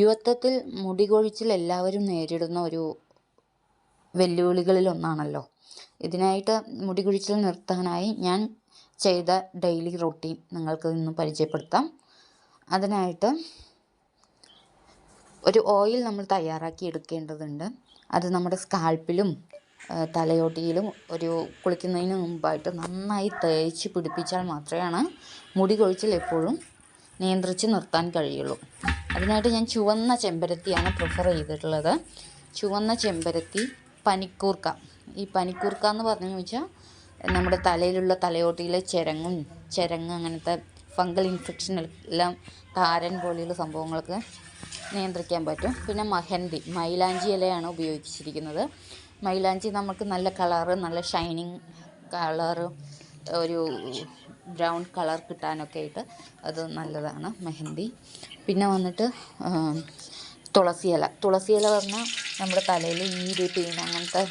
യുവത്വത്തിൽ മുടി കൊഴിച്ചിൽ എല്ലാവരും നേരിടുന്ന ഒരു വെല്ലുവിളികളിലൊന്നാണല്ലോ. ഇതിനായിട്ട് മുടി കൊഴിച്ചിൽ നിർത്താനായി ഞാൻ ചെയ്ത ഡെയിലി റൊട്ടീൻ നിങ്ങൾക്ക് ഇന്ന് പരിചയപ്പെടുത്താം. അതിനായിട്ട് ഒരു ഓയിൽ നമ്മൾ തയ്യാറാക്കി എടുക്കേണ്ടതുണ്ട്. അത് നമ്മുടെ സ്കാൽപ്പിലും തലയോട്ടിയിലും കുളിക്കുന്നതിന് മുമ്പായിട്ട് നന്നായി തേച്ച് പിടിപ്പിച്ചാൽ മാത്രമാണ് മുടി കൊഴിച്ചിൽ എപ്പോഴും നിയന്ത്രിച്ച് നിർത്താൻ കഴിയുള്ളൂ. അതിനായിട്ട് ഞാൻ ചുവന്ന ചെമ്പരത്തിയാണ് പ്രിഫർ ചെയ്തിട്ടുള്ളത്. ചുവന്ന ചെമ്പരത്തി, പനിക്കൂർക്ക. ഈ പനിക്കൂർക്ക എന്ന് പറഞ്ഞു വെച്ചാൽ നമ്മുടെ തലയിലുള്ള തലയോട്ടിയിലെ ചിരങ്ങ് അങ്ങനത്തെ ഫംഗൽ ഇൻഫെക്ഷൻ എല്ലാം, താരൻ പോലെയുള്ള സംഭവങ്ങളൊക്കെ നിയന്ത്രിക്കാൻ പറ്റും. പിന്നെ മൈലാഞ്ചി ഇലയാണ് ഉപയോഗിച്ചിരിക്കുന്നത്. മൈലാഞ്ചി നമുക്ക് നല്ല കളറ്, നല്ല ഷൈനിങ് കളറ്, ഒരു ബ്രൗൺ കളർ കിട്ടാനൊക്കെ ആയിട്ട് അത് നല്ലതാണ് മെഹന്തി. പിന്നെ വന്നിട്ട് തുളസിയില പറഞ്ഞാൽ നമ്മുടെ തലയിൽ ഈര്, പേൻ അങ്ങനത്തെ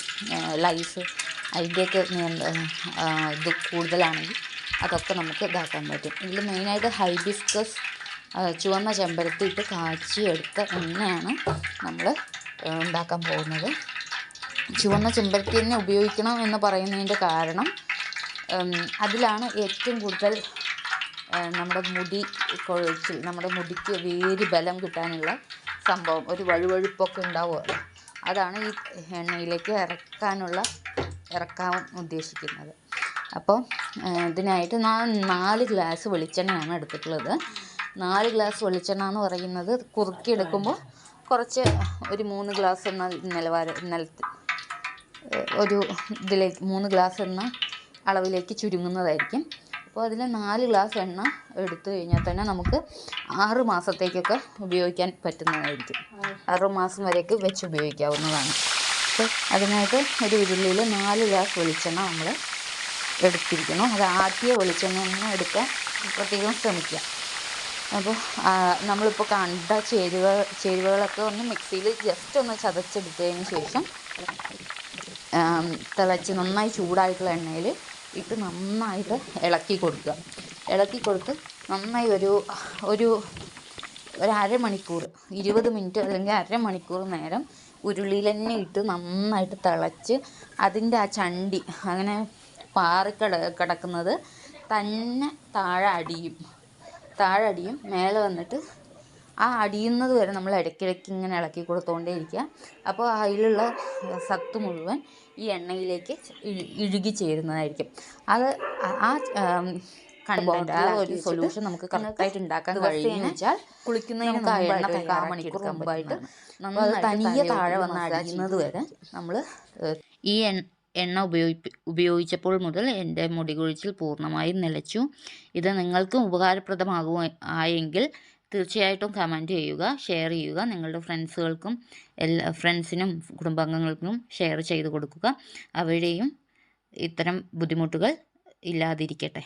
ലൈസ് അതിൻ്റെയൊക്കെ ഇത് കൂടുതലാണെങ്കിൽ അതൊക്കെ നമുക്ക് ഇതാക്കാൻ പറ്റും. ഇതിൽ മെയിനായിട്ട് ഹൈബിസ്കസ്, ചുവന്ന ചെമ്പരത്തി ഇട്ട് കാച്ചിയെടുത്ത എണ്ണയാണ് നമ്മൾ ഉണ്ടാക്കാൻ പോകുന്നത്. ചുവന്ന ചെമ്പരത്തി എണ്ണ ഉപയോഗിക്കണം എന്ന് പറയുന്നതിൻ്റെ കാരണം അതിലാണ് ഏറ്റവും കൂടുതൽ നമ്മുടെ മുടിക്ക് വേര് ബലം കിട്ടാനുള്ള സംഭവം. ഒരു വഴുവഴുപ്പൊക്കെ ഉണ്ടാവുമല്ലോ, അതാണ് ഈ എണ്ണയിലേക്ക് ഇറക്കാൻ ഉദ്ദേശിക്കുന്നത്. അപ്പോൾ ഇതിനായിട്ട് ഞാൻ 4 ഗ്ലാസ് വെളിച്ചെണ്ണയാണ് എടുത്തിട്ടുള്ളത്. 4 ഗ്ലാസ് വെളിച്ചെണ്ണ എന്ന് പറയുന്നത് കുറുക്കിയെടുക്കുമ്പോൾ കുറച്ച് ഒരു 3 ഗ്ലാസ് എന്ന ഒരു ഇതിലേക്ക് 3 ഗ്ലാസ് എന്ന അളവിലേക്ക് ചുരുങ്ങുന്നതായിരിക്കും. അപ്പോൾ അതിൽ 4 ഗ്ലാസ് എണ്ണ എടുത്തു കഴിഞ്ഞാൽ തന്നെ നമുക്ക് 6 മാസത്തേക്കൊക്കെ ഉപയോഗിക്കാൻ പറ്റുന്നതായിരിക്കും. 6 മാസം വരെയൊക്കെ വെച്ച് ഉപയോഗിക്കാവുന്നതാണ്. അപ്പോൾ അതിനായിട്ട് ഒരു ഉരുളിയിൽ 4 ഗ്ലാസ് വെളിച്ചെണ്ണ നമ്മൾ എടുത്തിരിക്കുന്നു. അത് ആട്ടിയ വെളിച്ചെണ്ണ എടുക്കാൻ പ്രത്യേകം ശ്രമിക്കുക. അപ്പോൾ നമ്മളിപ്പോൾ കണ്ട ചേരുവകളൊക്കെ ഒന്ന് മിക്സിയിൽ ജസ്റ്റ് ഒന്ന് ചതച്ചെടുത്തതിന് ശേഷം തിളച്ച് നന്നായി ചൂടായിട്ടുള്ള എണ്ണയിൽ ഇട്ട് നന്നായിട്ട് ഇളക്കി കൊടുത്ത് നന്നായി ഒരു അരമണിക്കൂർ, 20 മിനിറ്റ് അല്ലെങ്കിൽ അരമണിക്കൂർ നേരം ഉരുളിയിൽ തന്നെ ഇട്ട് നന്നായിട്ട് തിളച്ച് അതിൻ്റെ ആ ചണ്ടി അങ്ങനെ കിടക്കുന്നത് തന്നെ താഴെ അടിയും. മേലെ വന്നിട്ട് ആ അടിയുന്നത് വരെ നമ്മൾ ഇടയ്ക്കിടയ്ക്ക് ഇങ്ങനെ ഇളക്കി കൊടുത്തുകൊണ്ടേ ഇരിക്കുക. അപ്പോൾ അതിലുള്ള സത്ത് മുഴുവൻ ഈ എണ്ണയിലേക്ക് ഇഴുകി ചേരുന്നതായിരിക്കും. അത് ആ ഒരു സൊല്യൂഷൻ നമുക്ക് കറക്റ്റായിട്ട് ഉണ്ടാക്കാൻ കഴിയുമെന്ന് വെച്ചാൽ കുളിക്കുന്നതിന് മണിക്കൂർ മുമ്പായിട്ട് നമ്മൾ തനിയെ താഴെ വന്ന് അടിയുന്നത് വരെ നമ്മൾ ഈ എണ്ണ ഉപയോഗിച്ചപ്പോൾ മുതൽ എൻ്റെ മുടി കൊഴിച്ചിൽ പൂർണ്ണമായും നിലച്ചു. ഇത് നിങ്ങൾക്കും ഉപകാരപ്രദമാകുമെങ്കിൽ തീർച്ചയായിട്ടും കമൻറ്റ് ചെയ്യുക, ഷെയർ ചെയ്യുക. നിങ്ങളുടെ ഫ്രണ്ട്സിനും കുടുംബാംഗങ്ങൾക്കും ഷെയർ ചെയ്ത് കൊടുക്കുക. അവരുടെയും ഇത്തരം ബുദ്ധിമുട്ടുകൾ ഇല്ലാതിരിക്കട്ടെ.